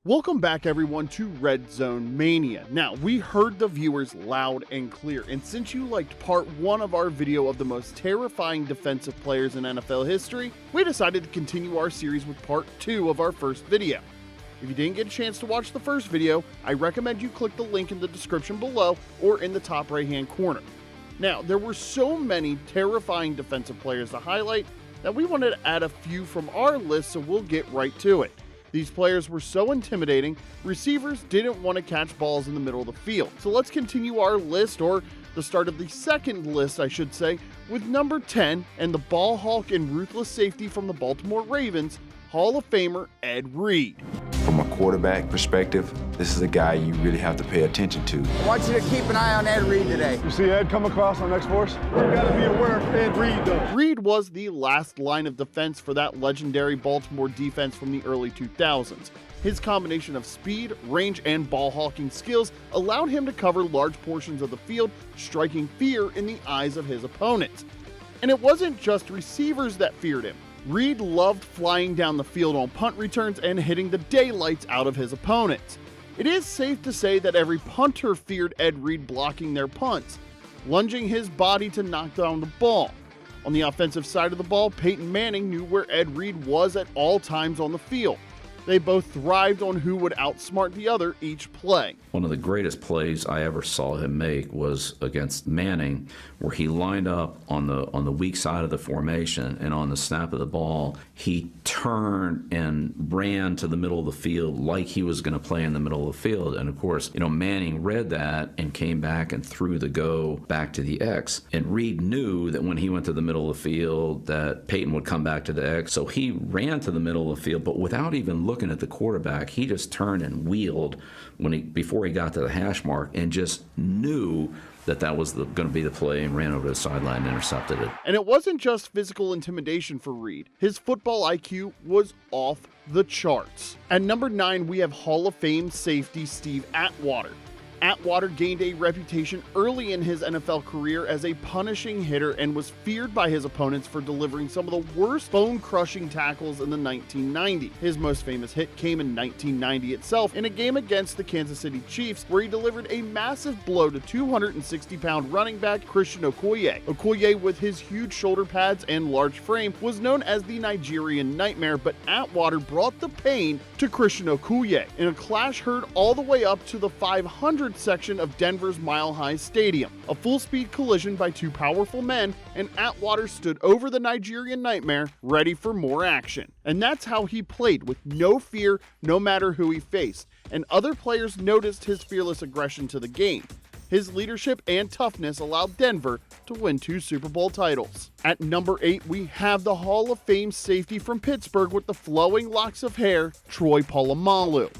Welcome back everyone to Red Zone Mania. Now, we heard the viewers loud and clear, and since you liked part 1 of our video of the most terrifying defensive players in NFL history, we decided to continue our series with part 2 of our first video. If you didn't get a chance to watch the first video, I recommend you click the link in the description below or in the top right hand corner. Now, there were so many terrifying defensive players to highlight that we wanted to add a few from our list, so we'll get right to it. These players were so intimidating, receivers didn't want to catch balls in the middle of the field. So let's continue our list, or the start of the second list, I should say, with number 10 and the ball hawk and ruthless safety from the Baltimore Ravens, Hall of Famer Ed Reed. From a quarterback perspective, this is a guy you really have to pay attention to. I want you to keep an eye on Ed Reed today. You see Ed come across on X-Force? You gotta be aware of Ed Reed, though. Reed was the last line of defense for that legendary Baltimore defense from the early 2000s. His combination of speed, range, and ball hawking skills allowed him to cover large portions of the field, striking fear in the eyes of his opponents. And it wasn't just receivers that feared him. Reed loved flying down the field on punt returns and hitting the daylights out of his opponents. It is safe to say that every punter feared Ed Reed blocking their punts, lunging his body to knock down the ball. On the offensive side of the ball, Peyton Manning knew where Ed Reed was at all times on the field. They both thrived on who would outsmart the other each play. One of the greatest plays I ever saw him make was against Manning, where he lined up on the weak side of the formation, and on the snap of the ball, he turned and ran to the middle of the field like he was going to play in the middle of the field. And of course, Manning read that and came back and threw the go back to the X. And Reed knew that when he went to the middle of the field that Peyton would come back to the X. So he ran to the middle of the field, but without even looking at the quarterback, he just turned and wheeled before he got to the hash mark, and just knew that was going to be the play, and ran over the sideline and intercepted it. And it wasn't just physical intimidation for Reed. His football IQ was off the charts. At number 9, we have Hall of Fame safety Steve Atwater. Atwater gained a reputation early in his NFL career as a punishing hitter and was feared by his opponents for delivering some of the worst bone-crushing tackles in the 1990s. His most famous hit came in 1990 itself in a game against the Kansas City Chiefs, where he delivered a massive blow to 260-pound running back Christian Okoye. Okoye, with his huge shoulder pads and large frame, was known as the Nigerian Nightmare, but Atwater brought the pain to Christian Okoye in a clash heard all the way up to the 500 section of Denver's Mile High Stadium. A full-speed collision by two powerful men, and Atwater stood over the Nigerian Nightmare, ready for more action. And that's how he played, with no fear, no matter who he faced, and other players noticed his fearless aggression to the game. His leadership and toughness allowed Denver to win 2 Super Bowl titles. At number 8, we have the Hall of Fame safety from Pittsburgh with the flowing locks of hair, Troy Polamalu.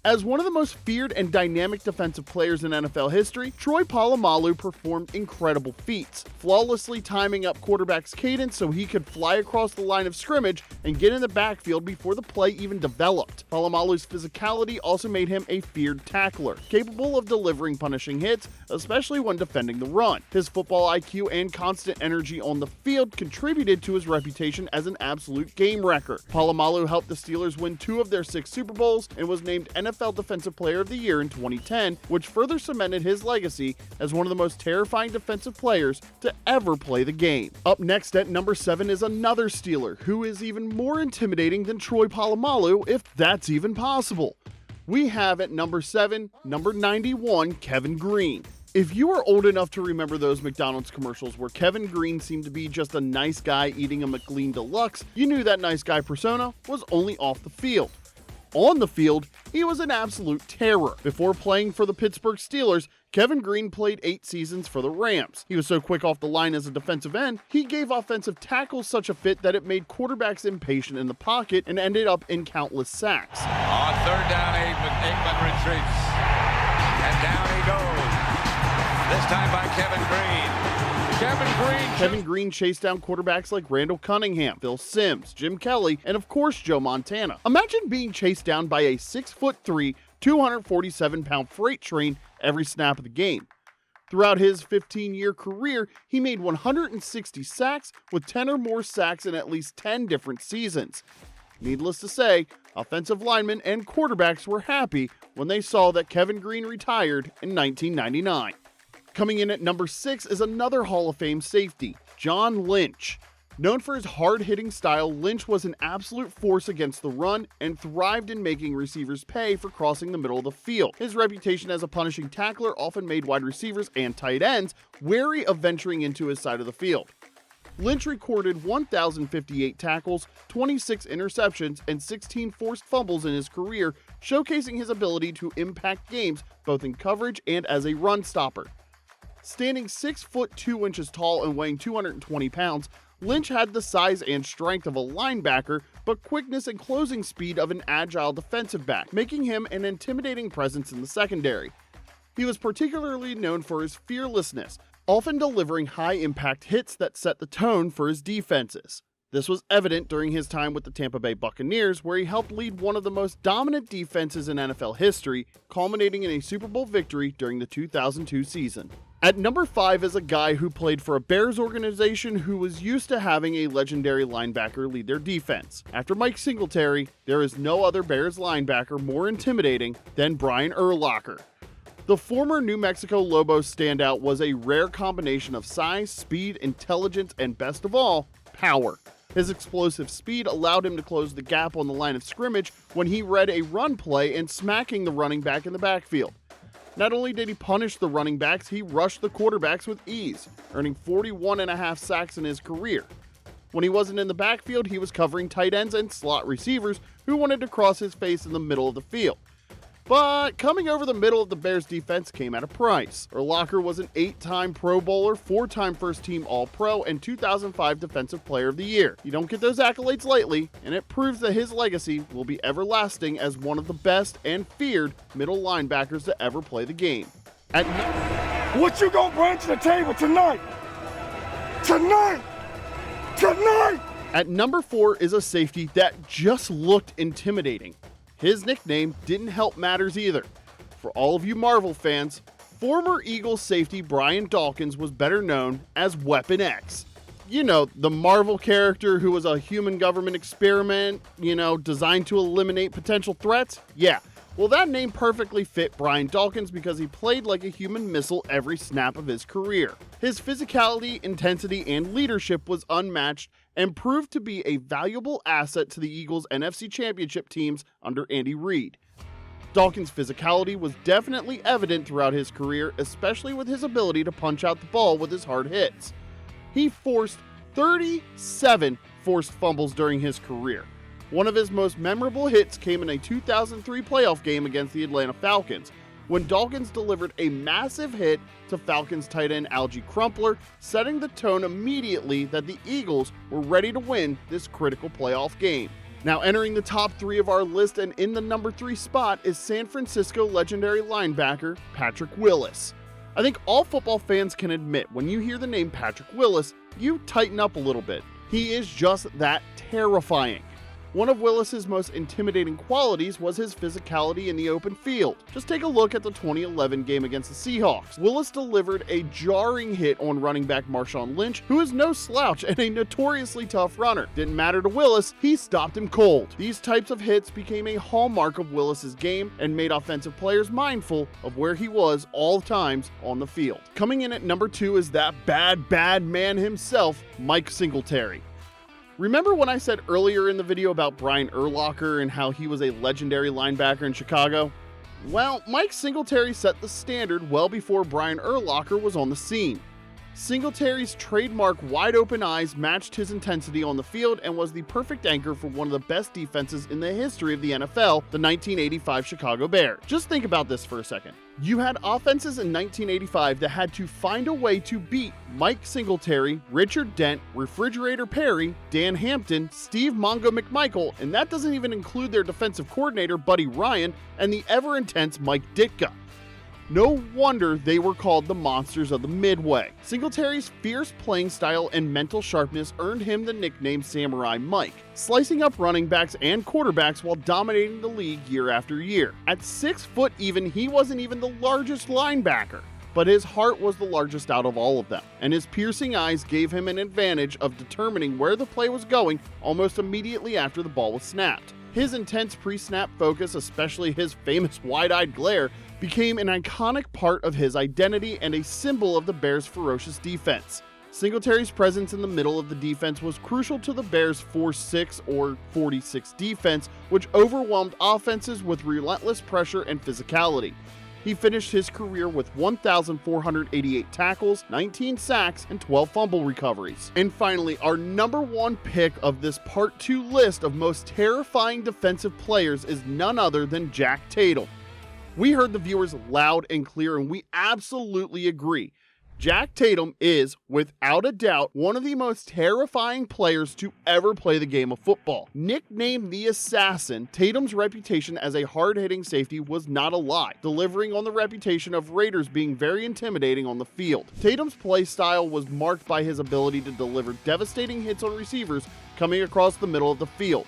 As one of the most feared and dynamic defensive players in NFL history, Troy Polamalu performed incredible feats, flawlessly timing up quarterbacks' cadence so he could fly across the line of scrimmage and get in the backfield before the play even developed. Polamalu's physicality also made him a feared tackler, capable of delivering punishing hits, especially when defending the run. His football IQ and constant energy on the field contributed to his reputation as an absolute game wrecker. Polamalu helped the Steelers win 2 of their 6 Super Bowls and was named NFL Defensive Player of the Year in 2010, which further cemented his legacy as one of the most terrifying defensive players to ever play the game. Up next at number 7 is another Steeler who is even more intimidating than Troy Polamalu, if that's even possible. We have at number 7, number 91, Kevin Greene. If you are old enough to remember those McDonald's commercials where Kevin Greene seemed to be just a nice guy eating a McLean Deluxe, you knew that nice guy persona was only off the field. On the field, he was an absolute terror. Before playing for the Pittsburgh Steelers, Kevin Greene played 8 seasons for the Rams. He was so quick off the line as a defensive end, he gave offensive tackles such a fit that it made quarterbacks impatient in the pocket and ended up in countless sacks. On 3rd down, Aikman retreats, and down he goes. This time by Kevin Greene. Kevin Greene chased down quarterbacks like Randall Cunningham, Phil Simms, Jim Kelly, and of course Joe Montana. Imagine being chased down by a 6'3", 247-pound freight train every snap of the game. Throughout his 15-year career, he made 160 sacks, with 10 or more sacks in at least 10 different seasons. Needless to say, offensive linemen and quarterbacks were happy when they saw that Kevin Greene retired in 1999. Coming in at number 6 is another Hall of Fame safety, John Lynch. Known for his hard-hitting style, Lynch was an absolute force against the run and thrived in making receivers pay for crossing the middle of the field. His reputation as a punishing tackler often made wide receivers and tight ends wary of venturing into his side of the field. Lynch recorded 1,058 tackles, 26 interceptions, and 16 forced fumbles in his career, showcasing his ability to impact games both in coverage and as a run stopper. Standing 6 foot 2 inches tall and weighing 220 pounds, Lynch had the size and strength of a linebacker, but quickness and closing speed of an agile defensive back, making him an intimidating presence in the secondary. He was particularly known for his fearlessness, often delivering high-impact hits that set the tone for his defenses. This was evident during his time with the Tampa Bay Buccaneers, where he helped lead one of the most dominant defenses in NFL history, culminating in a Super Bowl victory during the 2002 season. At number 5 is a guy who played for a Bears organization who was used to having a legendary linebacker lead their defense. After Mike Singletary, there is no other Bears linebacker more intimidating than Brian Urlacher. The former New Mexico Lobos standout was a rare combination of size, speed, intelligence, and best of all, power. His explosive speed allowed him to close the gap on the line of scrimmage when he read a run play and smacking the running back in the backfield. Not only did he punish the running backs, he rushed the quarterbacks with ease, earning 41.5 sacks in his career. When he wasn't in the backfield, he was covering tight ends and slot receivers who wanted to cross his face in the middle of the field. But coming over the middle of the Bears defense came at a price. Urlacher was an 8-time Pro Bowler, 4-time first-team All-Pro, and 2005 Defensive Player of the Year. You don't get those accolades lightly, and it proves that his legacy will be everlasting as one of the best and feared middle linebackers to ever play the game. What you gonna bring to the table tonight? Tonight! At number 4 is a safety that just looked intimidating. His nickname didn't help matters either. For all of you Marvel fans, former Eagles safety Brian Dawkins was better known as Weapon X. You know, the Marvel character who was a human government experiment, designed to eliminate potential threats? Yeah, well that name perfectly fit Brian Dawkins because he played like a human missile every snap of his career. His physicality, intensity, and leadership was unmatched and proved to be a valuable asset to the Eagles' NFC Championship teams under Andy Reid. Dawkins' physicality was definitely evident throughout his career, especially with his ability to punch out the ball with his hard hits. He forced 37 forced fumbles during his career. One of his most memorable hits came in a 2003 playoff game against the Atlanta Falcons, when Dawkins delivered a massive hit to Falcons tight end Algie Crumpler, setting the tone immediately that the Eagles were ready to win this critical playoff game. Now entering the top 3 of our list and in the number 3 spot is San Francisco legendary linebacker Patrick Willis. I think all football fans can admit when you hear the name Patrick Willis, you tighten up a little bit. He is just that terrifying. One of Willis's most intimidating qualities was his physicality in the open field. Just take a look at the 2011 game against the Seahawks. Willis delivered a jarring hit on running back Marshawn Lynch, who is no slouch and a notoriously tough runner. Didn't matter to Willis, he stopped him cold. These types of hits became a hallmark of Willis's game and made offensive players mindful of where he was all times on the field. Coming in at number 2 is that bad man himself, Mike Singletary. Remember when I said earlier in the video about Brian Urlacher and how he was a legendary linebacker in Chicago? Well, Mike Singletary set the standard well before Brian Urlacher was on the scene. Singletary's trademark wide-open eyes matched his intensity on the field and was the perfect anchor for one of the best defenses in the history of the NFL, the 1985 Chicago Bears. Just think about this for a second. You had offenses in 1985 that had to find a way to beat Mike Singletary, Richard Dent, Refrigerator Perry, Dan Hampton, Steve Mongo McMichael, and that doesn't even include their defensive coordinator Buddy Ryan and the ever-intense Mike Ditka. No wonder they were called the Monsters of the Midway. Singletary's fierce playing style and mental sharpness earned him the nickname Samurai Mike, slicing up running backs and quarterbacks while dominating the league year after year. At 6 foot even, he wasn't even the largest linebacker. but his heart was the largest out of all of them, and his piercing eyes gave him an advantage of determining where the play was going almost immediately after the ball was snapped. His intense pre-snap focus, especially his famous wide-eyed glare, became an iconic part of his identity and a symbol of the Bears' ferocious defense. Singletary's presence in the middle of the defense was crucial to the Bears' 4-6 or 46 defense, which overwhelmed offenses with relentless pressure and physicality. He finished his career with 1,488 tackles, 19 sacks, and 12 fumble recoveries. And finally, our number one pick of this Part 2 list of most terrifying defensive players is none other than Jack Tatum. We heard the viewers loud and clear, and we absolutely agree. Jack Tatum is, without a doubt, one of the most terrifying players to ever play the game of football. Nicknamed the Assassin, Tatum's reputation as a hard-hitting safety was not a lie, delivering on the reputation of Raiders being very intimidating on the field. Tatum's play style was marked by his ability to deliver devastating hits on receivers coming across the middle of the field.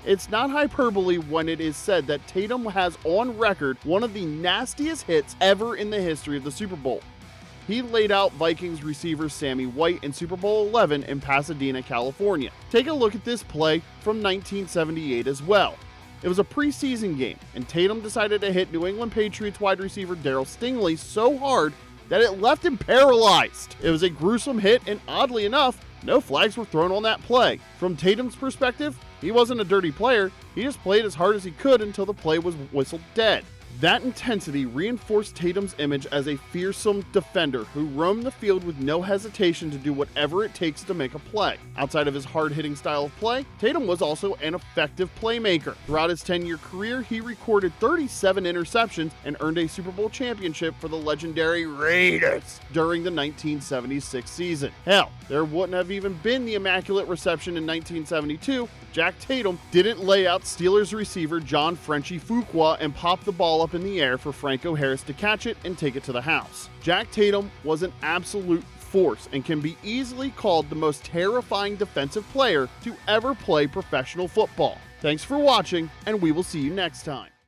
It's not hyperbole when it is said that Tatum has on record one of the nastiest hits ever in the history of the Super Bowl. He laid out Vikings receiver Sammy White in Super Bowl 11 in Pasadena, California. Take a look at this play from 1978 as well. It was a preseason game, and Tatum decided to hit New England Patriots wide receiver Darryl Stingley so hard that it left him paralyzed. It was a gruesome hit, and oddly enough, no flags were thrown on that play. From Tatum's perspective, he wasn't a dirty player, he just played as hard as he could until the play was whistled dead. That intensity reinforced Tatum's image as a fearsome defender who roamed the field with no hesitation to do whatever it takes to make a play. Outside of his hard-hitting style of play, Tatum was also an effective playmaker. Throughout his 10-year career, he recorded 37 interceptions and earned a Super Bowl championship for the legendary Raiders during the 1976 season. Hell, there wouldn't have even been the Immaculate Reception in 1972. Jack Tatum didn't lay out Steelers receiver John "Frenchie" Fuqua and pop the ball up in the air for Franco Harris to catch it and take it to the house. Jack Tatum was an absolute force and can be easily called the most terrifying defensive player to ever play professional football. Thanks for watching, and we will see you next time.